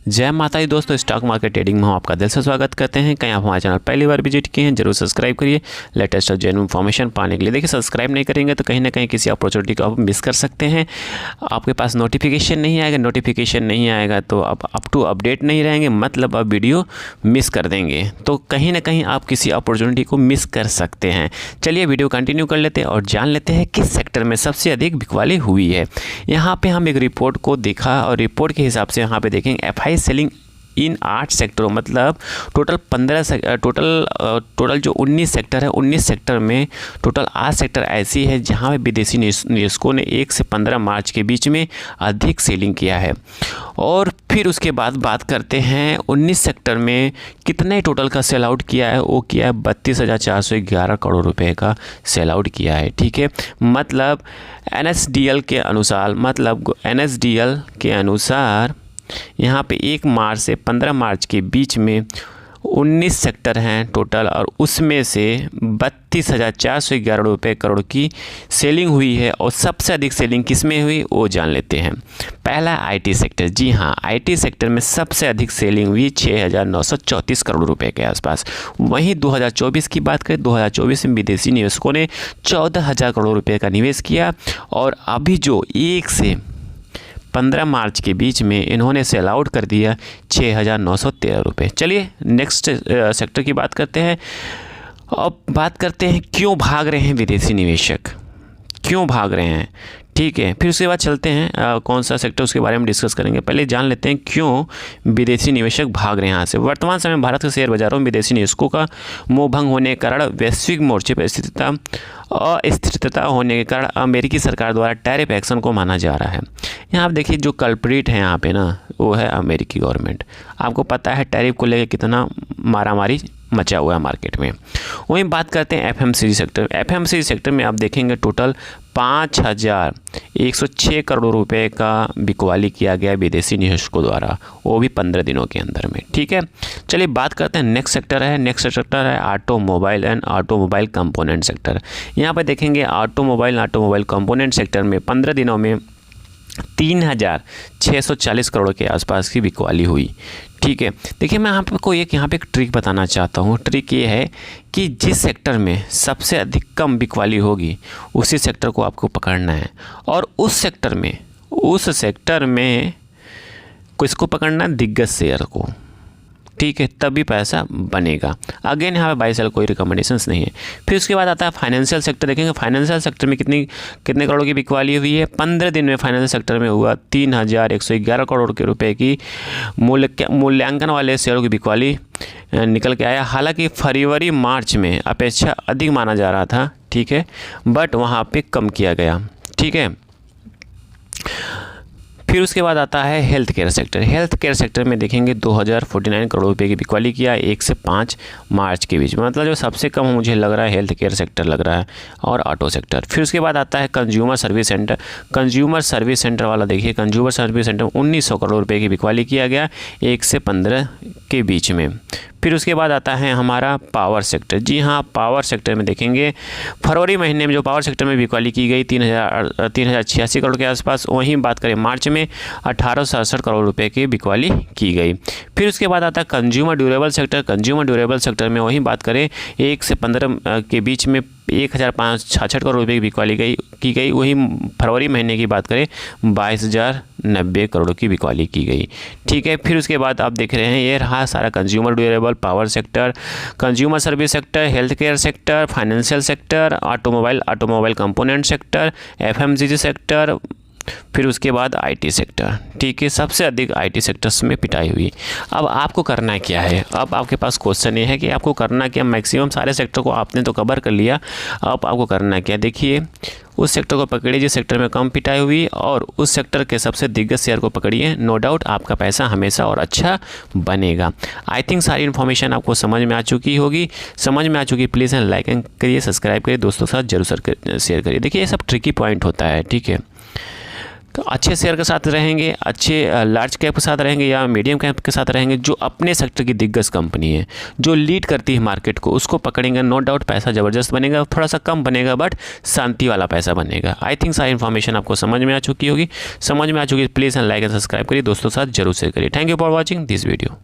जय माता दी दोस्तों, स्टॉक मार्केट ट्रेडिंग में हम आपका दिल से स्वागत करते हैं। कहीं आप हमारे चैनल पहली बार विजिट किए हैं जरूर सब्सक्राइब करिए लेटेस्ट और जेन्युइन इन्फॉर्मेशन पाने के लिए। देखिए, सब्सक्राइब नहीं करेंगे तो कहीं ना कहीं किसी अपॉर्चुनिटी को आप मिस कर सकते हैं। आपके पास नोटिफिकेशन नहीं आएगा, नोटिफिकेशन नहीं आएगा तो आप अप टू अपडेट नहीं रहेंगे, मतलब आप वीडियो मिस कर देंगे, तो कहीं ना कहीं आप किसी अपॉर्चुनिटी को मिस कर सकते हैं। चलिए वीडियो कंटिन्यू कर लेते हैं और जान लेते हैं किस सेक्टर में सबसे अधिक बिकवाली हुई है। यहाँ पे हम एक रिपोर्ट को देखा और रिपोर्ट के हिसाब से यहाँ पे देखेंगे एफआई सेलिंग इन 8 सेक्टरों, मतलब टोटल जो 19 सेक्टर है, 19 सेक्टर में टोटल 8 सेक्टर ऐसी है जहां पे विदेशी निवेशकों ने 1 से 15 मार्च के बीच में अधिक सेलिंग किया है। और फिर उसके बाद बात करते हैं 19 सेक्टर में कितने टोटल का सेल आउट किया है। वो किया है 32,411 करोड़ रुपए का सेल आउट किया है। ठीक है, मतलब एनएसडीएल के अनुसार यहाँ पे 1 मार्च से 15 मार्च के बीच में 19 सेक्टर हैं टोटल, और उसमें से 32,411 करोड़ की सेलिंग हुई है। और सबसे अधिक सेलिंग किसमें हुई वो जान लेते हैं। पहला आईटी सेक्टर। जी हाँ, आईटी सेक्टर में सबसे अधिक सेलिंग हुई 6,934 करोड़ रुपए के आसपास। वहीं 2024 की बात करें, 2024 में विदेशी निवेशकों ने 14,000 करोड़ रुपए का निवेश किया, और अभी जो 1 से 15 मार्च के बीच में इन्होंने सेल आउट कर दिया 6,913 रुपये। चलिए नेक्स्ट सेक्टर की बात करते हैं। अब बात करते हैं क्यों भाग रहे हैं विदेशी निवेशक, क्यों भाग रहे हैं। ठीक है, फिर उसके बाद चलते हैं कौन सा सेक्टर उसके बारे में डिस्कस करेंगे। पहले जान लेते हैं क्यों विदेशी निवेशक भाग रहे हैं यहाँ से। वर्तमान समय भारत के शेयर बाजारों में विदेशी निवेशकों का मोह भंग होने के कारण वैश्विक मोर्चे पर अस्थिरता होने के कारण अमेरिकी सरकार द्वारा टैरिफ एक्शन को माना जा रहा है। यहाँ आप देखिए जो कल्प्रिट है यहाँ पे ना, वो है अमेरिकी गवर्नमेंट। आपको पता है टैरिफ को लेकर कितना मारामारी मचा हुआ है मार्केट में। वहीं बात करते हैं एफएमसीजी सेक्टर। एफएमसीजी सेक्टर में आप देखेंगे टोटल 5,106 करोड़ रुपए का बिकवाली किया गया विदेशी निवेशकों द्वारा, वो भी 15 दिनों के अंदर में। ठीक है, चलिए बात करते हैं नेक्स्ट सेक्टर है automobile and automobile component sector. यहाँ पर देखेंगे ऑटोमोबाइल कंपोनेंट सेक्टर में 15 दिनों में 3,640 करोड़ के आसपास की बिकवाली हुई। ठीक है, देखिए मैं आपको यहाँ पे एक ट्रिक बताना चाहता हूँ। ट्रिक ये है कि जिस सेक्टर में सबसे अधिक कम बिकवाली होगी उसी सेक्टर को आपको पकड़ना है, और उस सेक्टर में किसको पकड़ना है, दिग्गज शेयर को। ठीक है, तभी पैसा बनेगा। अगेन यहाँ पे बाय सेल कोई रिकमेंडेशंस नहीं है। फिर उसके बाद आता है फाइनेंशियल सेक्टर। देखेंगे फाइनेंशियल सेक्टर में कितने करोड़ की बिकवाली हुई है। 15 दिन में फाइनेंशियल सेक्टर में हुआ 3,111 करोड़ के रुपए की मूल्यांकन वाले शेयरों की बिकवाली निकल के आया। हालांकि फरवरी मार्च में अपेक्षा अधिक माना जा रहा था, ठीक है, बट वहाँ पे कम किया गया। ठीक है, फिर उसके बाद आता है health care sector. Health care sector में देखेंगे 2,049 करोड़ रुपए की बिकवाली किया 1 से 5 मार्च के बीच में, मतलब जो सबसे कम मुझे लग रहा है हेल्थ केयर सेक्टर लग रहा है, और ऑटो सेक्टर। फिर उसके बाद आता है consumer service centre. Consumer service centre वाला देखिए, कंज्यूमर सर्विस सेंटर 1,900 करोड़ रुपए की बिकवाली किया गया 1 से 15 के बीच में। फिर उसके बाद आता है हमारा पावर सेक्टर। जी हाँ, पावर सेक्टर में देखेंगे फरवरी महीने में जो पावर सेक्टर में बिकवाली की गई 3,086 करोड़ के आसपास। वहीं बात करें मार्च में 1,867 करोड़ रुपए की बिकवाली की गई। फिर उसके बाद आता है consumer durable sector. Consumer durable sector में वहीं बात करें 1 से 15 के बीच में 1,566 करोड़ रुपए की बिकवाली की गई। वहीं फरवरी महीने की बात करें 22,090 करोड़ की बिकवाली की गई। ठीक है, फिर उसके बाद आप देख रहे हैं ये रहा सारा consumer durable, power sector, consumer service sector, health care sector, financial sector, automobile component sector, FMCG sector, फिर उसके बाद आईटी सेक्टर। ठीक है, सबसे अधिक आईटी सेक्टर्स में पिटाई हुई। अब आपको करना क्या है, अब आपके पास क्वेश्चन ये है कि आपको करना क्या। मैक्सिमम सारे सेक्टर को आपने तो कवर कर लिया, अब आपको करना क्या। देखिए उस सेक्टर को पकड़िए जिस सेक्टर में कम पिटाई हुई, और उस सेक्टर के सबसे दिग्गज शेयर को पकड़िए। नो डाउट आपका पैसा हमेशा और अच्छा बनेगा। आई थिंक सारी इन्फॉर्मेशन आपको समझ में आ चुकी होगी। प्लीज़ लाइक करिए, सब्सक्राइब करिए, दोस्तों के साथ जरूर शेयर करिए। देखिए ये सब ट्रिकी पॉइंट होता है। ठीक है, तो अच्छे शेयर के साथ रहेंगे, अच्छे लार्ज कैप के साथ रहेंगे या मीडियम कैप के साथ रहेंगे, जो अपने सेक्टर की दिग्गज कंपनी है, जो लीड करती है मार्केट को, उसको पकड़ेंगे। नो डाउट पैसा ज़बरदस्त बनेगा, थोड़ा सा कम बनेगा बट शांति वाला पैसा बनेगा। आई थिंक सारी इन्फॉर्मेशन आपको समझ में आ चुकी होगी। समझ में आ चुकी है प्लीज़ लाइक एंड सब्सक्राइब करिए, दोस्तों के साथ जरूर शेयर करिए। Thank you for watching this video.